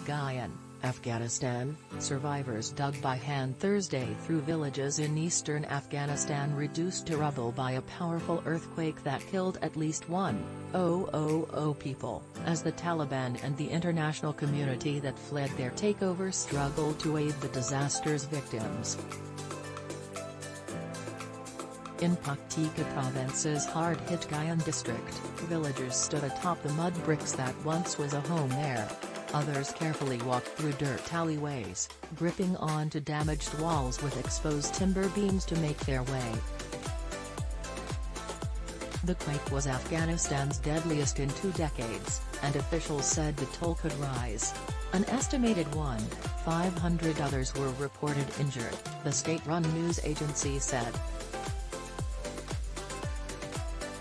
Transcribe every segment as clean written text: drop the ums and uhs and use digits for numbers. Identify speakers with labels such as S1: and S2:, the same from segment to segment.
S1: Ghayan, Afghanistan, survivors dug by hand Thursday through villages in eastern Afghanistan reduced to rubble by a powerful earthquake that killed at least 1,000 people, as the Taliban and the international community that fled their takeover struggled to aid the disaster's victims. In Paktika province's hard-hit Ghayan district, villagers stood atop the mud bricks that once was a home there. Others carefully walked through dirt alleyways, gripping onto damaged walls with exposed timber beams to make their way. The quake was Afghanistan's deadliest in 2 decades, and officials said the toll could rise. An estimated 1,500 others were reported injured, the state-run news agency said.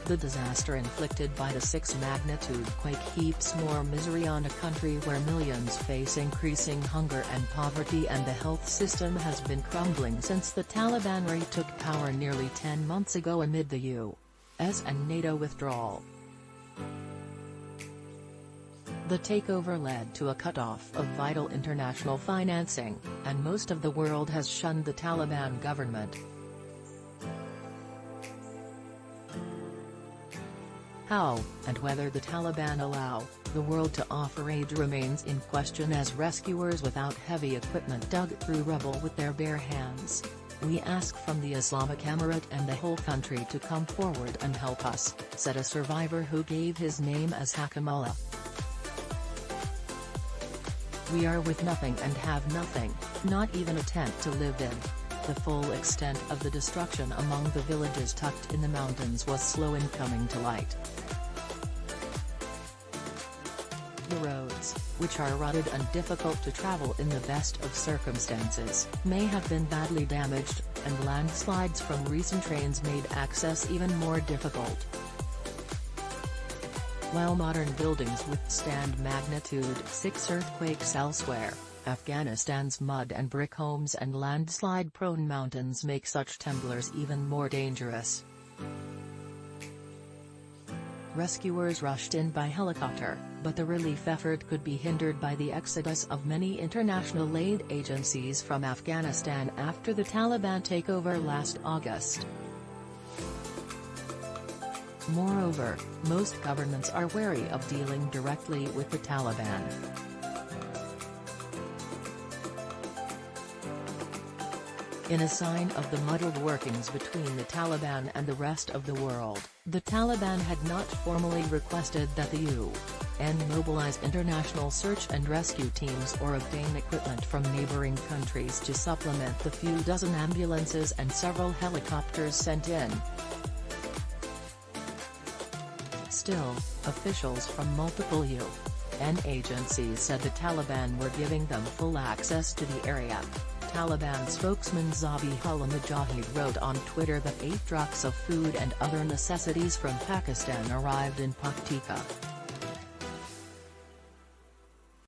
S1: The disaster inflicted by the 6-magnitude quake heaps more misery on a country where millions face increasing hunger and poverty, and the health system has been crumbling since the Taliban retook power nearly 10 months ago amid the U.S. and NATO withdrawal. The takeover led to a cut-off of vital international financing, and most of the world has shunned the Taliban government. How, and whether the Taliban allow the world to offer aid remains in question as rescuers without heavy equipment dug through rubble with their bare hands. "We ask from the Islamic Emirate and the whole country to come forward and help us," said a survivor who gave his name as Hakamullah. "We are with nothing and have nothing, not even a tent to live in." The full extent of the destruction among the villages tucked in the mountains was slow in coming to light. The roads, which are rutted and difficult to travel in the best of circumstances, may have been badly damaged, and landslides from recent rains made access even more difficult. While modern buildings withstand magnitude 6 earthquakes elsewhere, Afghanistan's mud and brick homes and landslide-prone mountains make such tumblers even more dangerous. Rescuers rushed in by helicopter, but the relief effort could be hindered by the exodus of many international aid agencies from Afghanistan after the Taliban takeover last August. Moreover, most governments are wary of dealing directly with the Taliban. In a sign of the muddled workings between the Taliban and the rest of the world, the Taliban had not formally requested that the UN mobilize international search and rescue teams or obtain equipment from neighboring countries to supplement the few dozen ambulances and several helicopters sent in. Still, officials from multiple UN agencies said the Taliban were giving them full access to the area. Taliban spokesman Zabihullah Mujahid wrote on Twitter that 8 trucks of food and other necessities from Pakistan arrived in Paktika.